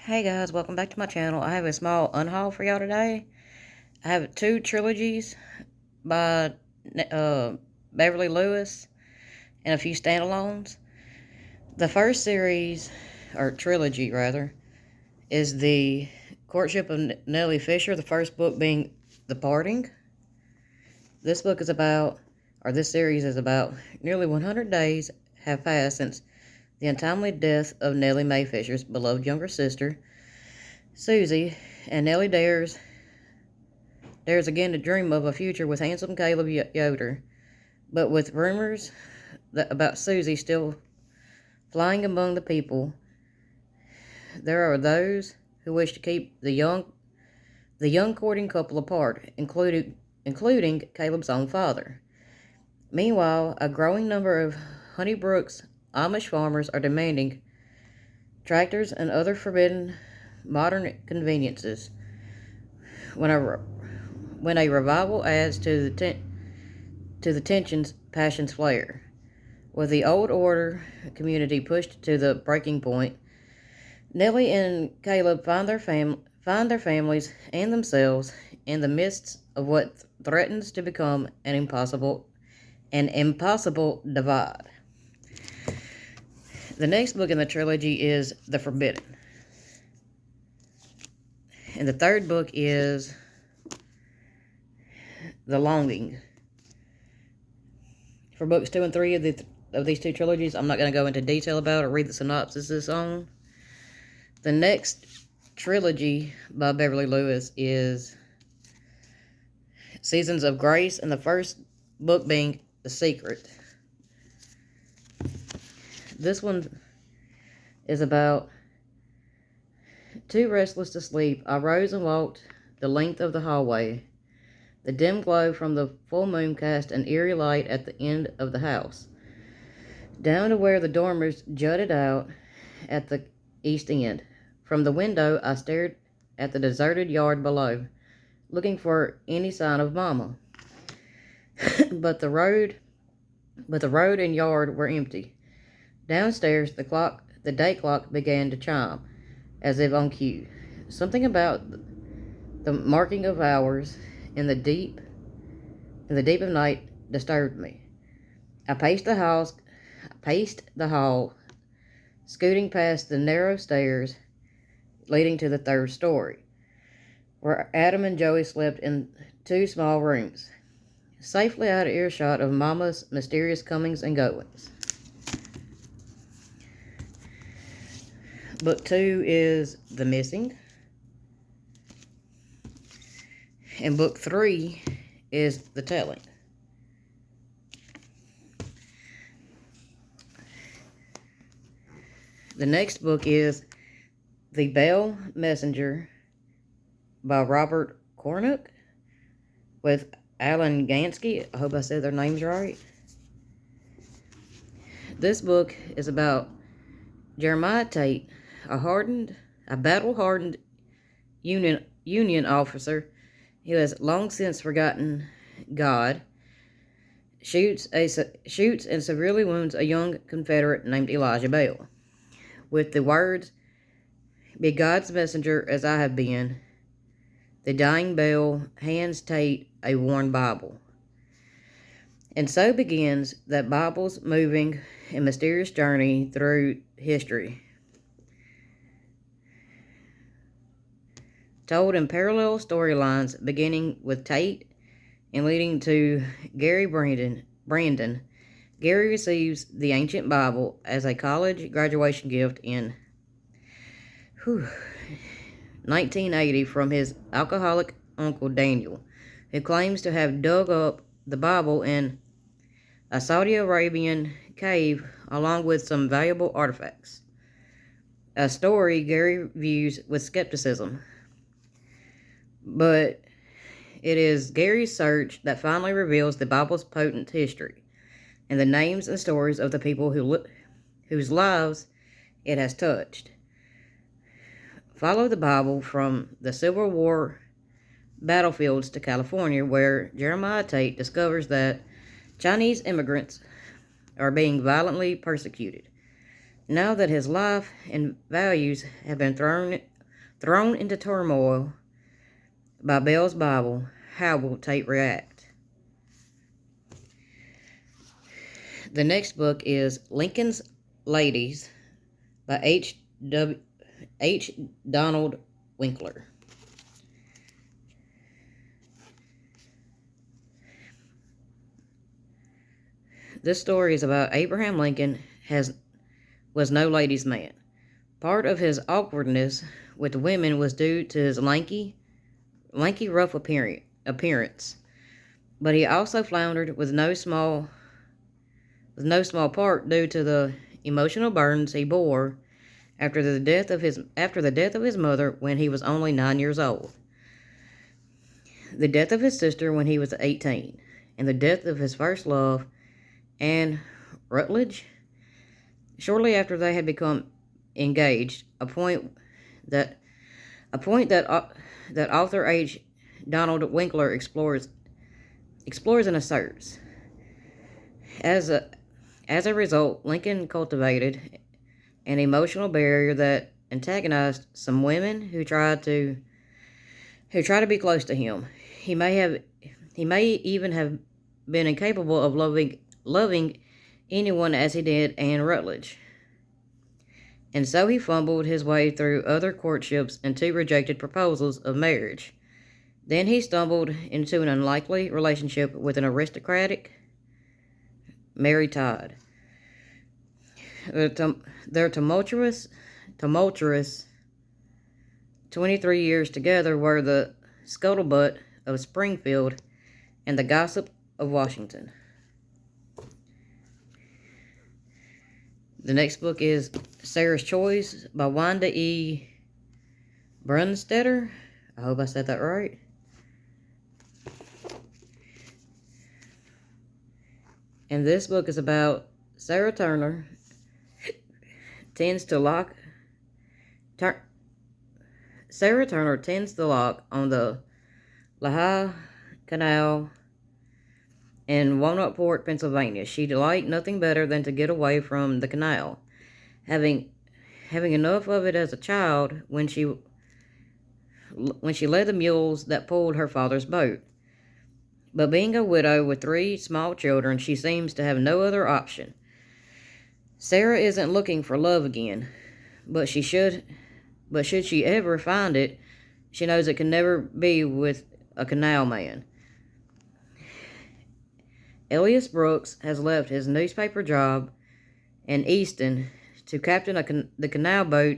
Hey guys, welcome back to my channel. I have a small unhaul for y'all today. I have two trilogies by Beverly Lewis and a few standalones. The first series, or trilogy rather, is The Courtship of Nellie Fisher, the first book being The Parting. This book is about, or this series is about, nearly 100 days have passed since the untimely death of Nellie Mae Fisher's beloved younger sister, Susie, and Nellie dares again to dream of a future with handsome Caleb Yoder, but with rumors about Susie still flying among the people, there are those who wish to keep the young courting couple apart, including Caleb's own father. Meanwhile, a growing number of Honeybrook's Amish farmers are demanding tractors and other forbidden modern conveniences. When a revival adds to the passions flare. With the old order community pushed to the breaking point, Nellie and Caleb find their families and themselves in the midst of what threatens to become an impossible divide. The next book in the trilogy is The Forbidden. And the third book is The Longing. For books 2 and 3 of these two trilogies, I'm not going to go into detail about it or read the synopsis on. The next trilogy by Beverly Lewis is Seasons of Grace, and the first book being The Secret. This one is about too restless to sleep. I rose and walked the length of the hallway. The dim glow from the full moon cast an eerie light at the end of the house, down to where the dormers jutted out at the east end. From the window, I stared at the deserted yard below, looking for any sign of Mama. but the road and yard were empty. Downstairs, the day clock began to chime, as if on cue. Something about the marking of hours in the deep of night disturbed me. I paced the hall, scooting past the narrow stairs leading to the third story, where Adam and Joey slept in two small rooms, safely out of earshot of Mama's mysterious comings and goings. Book 2 is The Missing, and book 3 is The Telling. The next book is The Bell Messenger by Robert Cornuck with Alan Gansky. I hope I said their names right. This book is about Jeremiah Tate, a battle-hardened Union officer who has long since forgotten God, shoots and severely wounds a young Confederate named Elijah Bell. With the words, "Be God's messenger as I have been," the dying Bell hands Tate a worn Bible. And so begins that Bible's moving and mysterious journey through history, told in parallel storylines beginning with Tate and leading to Gary Brandon. Gary receives the ancient Bible as a college graduation gift in 1980 from his alcoholic uncle Daniel, who claims to have dug up the Bible in a Saudi Arabian cave along with some valuable artifacts. A story Gary views with skepticism. But it is Gary's search that finally reveals the Bible's potent history and the names and stories of the people whose lives it has touched. Follow the Bible from the Civil War battlefields to California, where Jeremiah Tate discovers that Chinese immigrants are being violently persecuted. Now that his life and values have been thrown Thrown into turmoil by Bell's Bible, how will Tate react? The next book is Lincoln's Ladies by H. Donald Winkler. This story is about Abraham Lincoln was no ladies' man. Part of his awkwardness with women was due to his lanky, rough appearance, but he also floundered with no small part due to the emotional burdens he bore after the death of his mother when he was only 9 years old, the death of his sister when he was 18, and the death of his first love, Anne Rutledge, shortly after they had become engaged. A point that author H. Donald Winkler explores and asserts. As a result, Lincoln cultivated an emotional barrier that antagonized some women who tried to be close to him. He may even have been incapable of loving anyone as he did Anne Rutledge. And so he fumbled his way through other courtships and 2 rejected proposals of marriage. Then he stumbled into an unlikely relationship with an aristocratic Mary Todd. Their tumultuous 23 years together were the scuttlebutt of Springfield and the gossip of Washington. The next book is Sarah's Choice by Wanda E. Brunstetter. I hope I said that right. And this book is about Sarah Turner Sarah Turner tends to lock on the Lehigh Canal in Walnutport, Pennsylvania. She liked nothing better than to get away from the canal, having enough of it as a child when she led the mules that pulled her father's boat. But being a widow with 3 small children, she seems to have no other option. Sarah isn't looking for love again, but should she ever find it, she knows it can never be with a canal man. Elias Brooks has left his newspaper job in Easton to captain the canal boat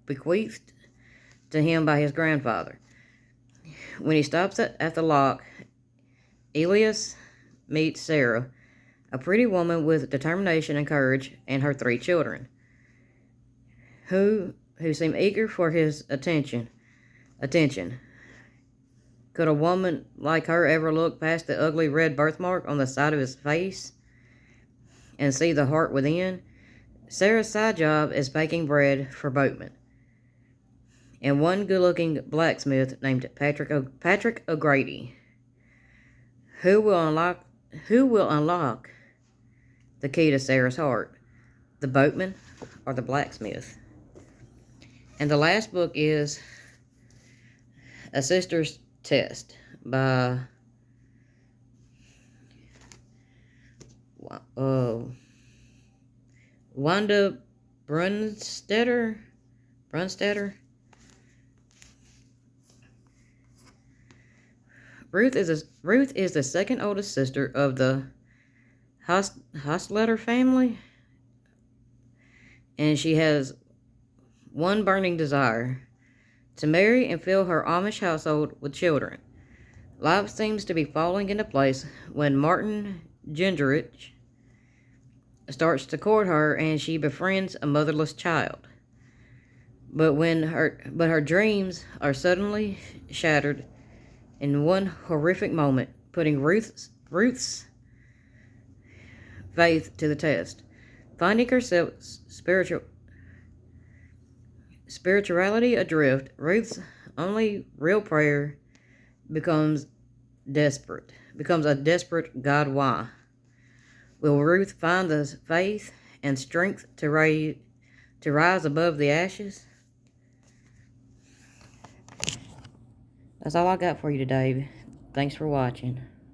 bequeathed to him by his grandfather. When he stops at the lock, Elias meets Sarah, a pretty woman with determination and courage, and her 3 children, who seem eager for his attention. Could a woman like her ever look past the ugly red birthmark on the side of his face and see the heart within? Sarah's side job is baking bread for boatmen, and one good-looking blacksmith named Patrick O'Grady, who will unlock the key to Sarah's heart, the boatman or the blacksmith. And the last book is A Sister's Test by Wanda Brunstetter. Ruth is the second oldest sister of the Hostletter family, and she has one burning desire: to marry and fill her Amish household with children. Life seems to be falling into place when Martin Gingerich starts to court her and she befriends a motherless child. But her dreams are suddenly shattered in one horrific moment, putting Ruth's faith to the test. Finding herself spirituality adrift, Ruth's only real prayer becomes a desperate God, why? Will Ruth find the faith and strength to rise above the ashes? That's all I got for you today. Thanks for watching.